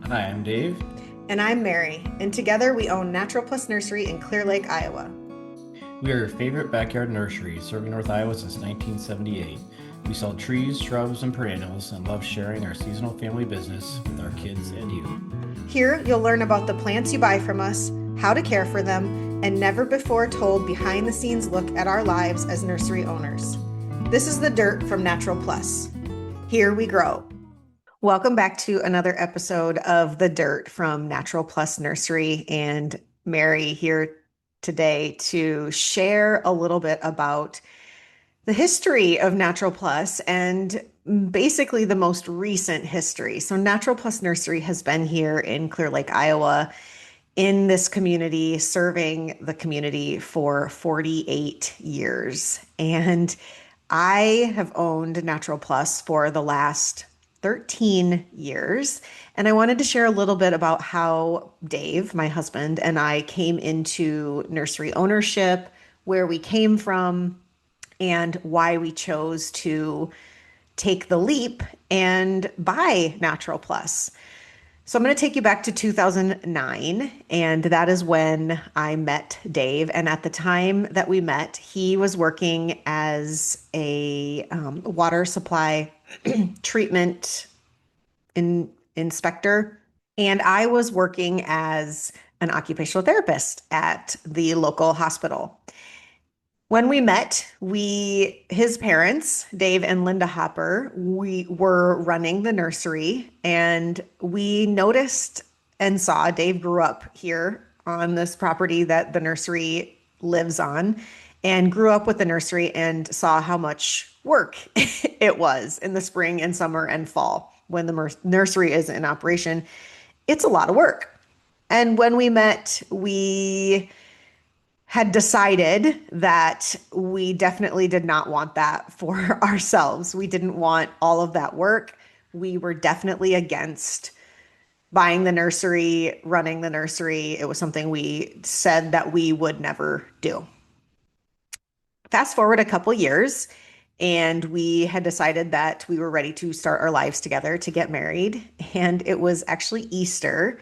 Hi, I'm Dave. And I'm Mary, and together we own Natural Plus Nursery in Clear Lake, Iowa. We are your favorite backyard nursery, serving North Iowa since 1978. We sell trees, shrubs, and perennials and love sharing our seasonal family business with our kids and you. Here you'll learn about the plants you buy from us, how to care for them, and never before told behind the scenes look at our lives as nursery owners. This is the dirt from Natural Plus. Here we grow. Welcome back to another episode of The Dirt from Natural Plus Nursery, and Mary here today to share a little bit about the history of Natural Plus and basically the most recent history. So, Natural Plus Nursery has been here in Clear Lake, Iowa, in this community, serving the community for 48 years. And I have owned Natural Plus for the last 13 years. And I wanted to share a little bit about how Dave, my husband, and I came into nursery ownership, where we came from, and why we chose to take the leap and buy Natural Plus. So I'm going to take you back to 2009, and that is when I met Dave. And at the time that we met, he was working as a water supply treatment inspector, and I was working as an occupational therapist at the local hospital. When we met, his parents, Dave and Linda Hopper, we were running the nursery, and we noticed and saw Dave grew up here on this property that the nursery lives on, and grew up with the nursery and saw how much work it was in the spring and summer and fall when the nursery is in operation. It's a lot of work. And when we met, we had decided that we definitely did not want that for ourselves. We didn't want all of that work. We were definitely against buying the nursery, running the nursery. It was something we said that we would never do. Fast forward a couple years, and we had decided that we were ready to start our lives together to get married. And it was actually Easter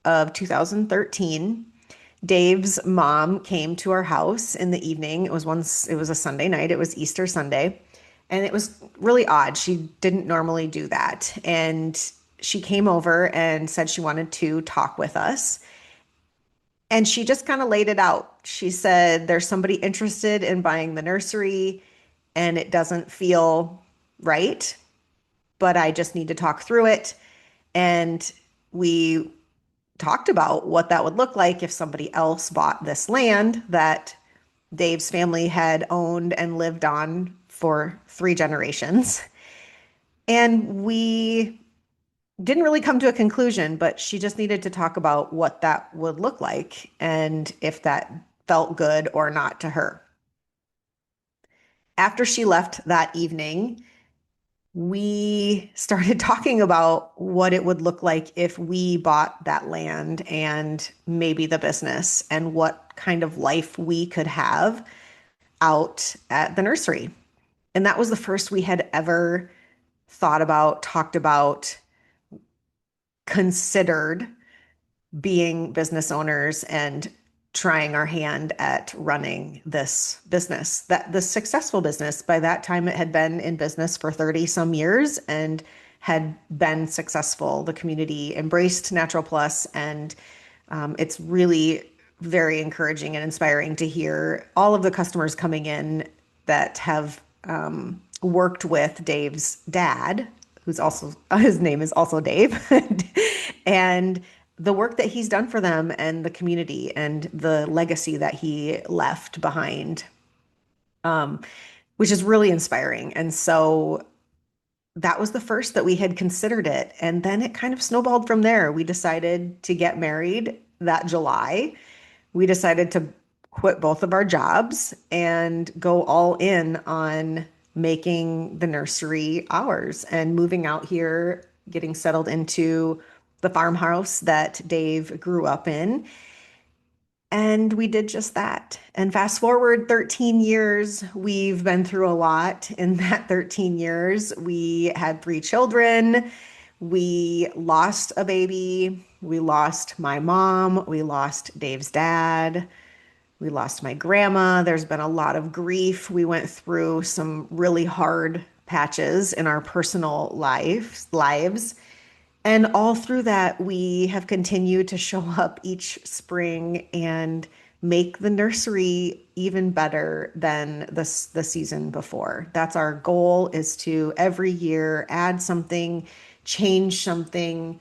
of 2013. Dave's mom came to our house in the evening. It was a Sunday night. It was Easter Sunday. And it was really odd. She didn't normally do that. And she came over and said she wanted to talk with us. And she just kind of laid it out. She said, there's somebody interested in buying the nursery and it doesn't feel right, but I just need to talk through it. And we talked about what that would look like if somebody else bought this land that Dave's family had owned and lived on for 3 generations. And we didn't really come to a conclusion, but she just needed to talk about what that would look like and if that felt good or not to her. After she left that evening, we started talking about what it would look like if we bought that land and maybe the business and what kind of life we could have out at the nursery. And that was the first we had ever thought about, talked about, considered being business owners and trying our hand at running this business. That the successful business, by that time it had been in business for 30 some years and had been successful. The community embraced Natural Plus, and it's really very encouraging and inspiring to hear all of the customers coming in that have worked with Dave's dad, who's also his name is also Dave, and the work that he's done for them and the community and the legacy that he left behind, which is really inspiring. And so that was the first that we had considered it. And then it kind of snowballed from there. We decided to get married that July. We decided to quit both of our jobs and go all in on making the nursery ours and moving out here, getting settled into the farmhouse that Dave grew up in. And we did just that. And fast forward 13 years, we've been through a lot in that 13 years. We had 3 children. We lost a baby. We lost my mom. We lost Dave's dad. We lost my grandma. There's been a lot of grief. We went through some really hard patches in our personal lives. And all through that, we have continued to show up each spring and make the nursery even better than the season before. That's our goal, is to every year add something, change something,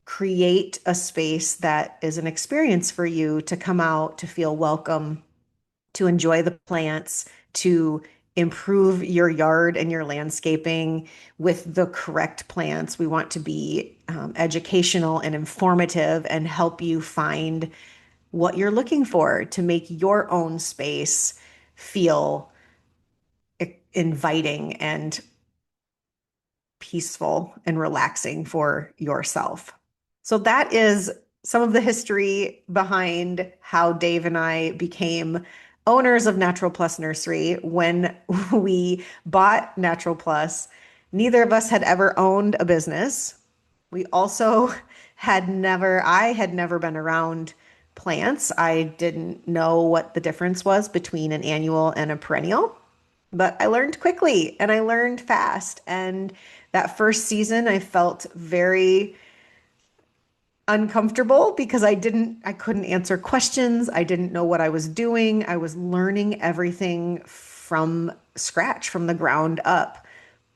create a space that is an experience for you to come out, to feel welcome, to enjoy the plants, to improve your yard and your landscaping with the correct plants. We want to be educational and informative and help you find what you're looking for to make your own space feel inviting and peaceful and relaxing for yourself. So that is some of the history behind how Dave and I became owners of Natural Plus Nursery. When we bought Natural Plus, neither of us had ever owned a business. We also I had never been around plants. I didn't know what the difference was between an annual and a perennial. But I learned quickly and I learned fast. And that first season, I felt very uncomfortable because I couldn't answer questions. I didn't know what I was doing. I was learning everything from scratch, from the ground up.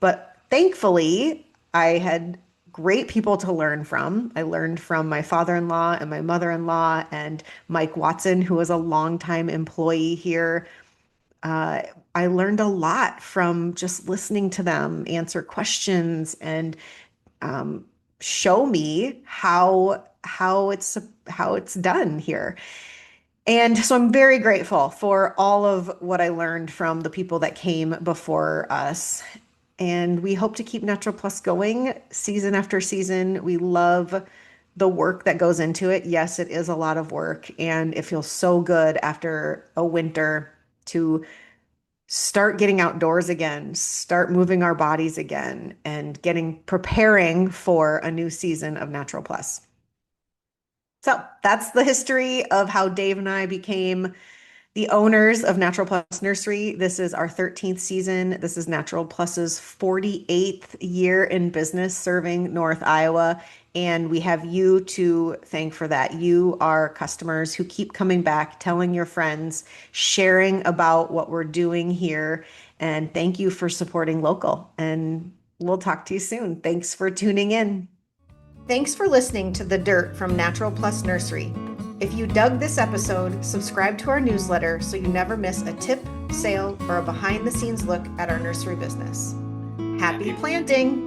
But thankfully, I had great people to learn from. I learned from my father-in-law and my mother-in-law and Mike Watson, who was a longtime employee here. I learned a lot from just listening to them answer questions and show me how it's done here. And so I'm very grateful for all of what I learned from the people that came before us. And we hope to keep Natural Plus going season after season. We love the work that goes into it. Yes, it is a lot of work, and it feels so good after a winter to start getting outdoors again, start moving our bodies again, and preparing for a new season of Natural Plus. So that's the history of how Dave and I became the owners of Natural Plus Nursery. This is our 13th season. This is Natural Plus's 48th year in business serving North Iowa. And we have you to thank for that. You are customers who keep coming back, telling your friends, sharing about what we're doing here. And thank you for supporting local. And we'll talk to you soon. Thanks for tuning in. Thanks for listening to The Dirt from Natural Plus Nursery. If you dug this episode, subscribe to our newsletter so you never miss a tip, sale, or a behind-the-scenes look at our nursery business. Happy planting!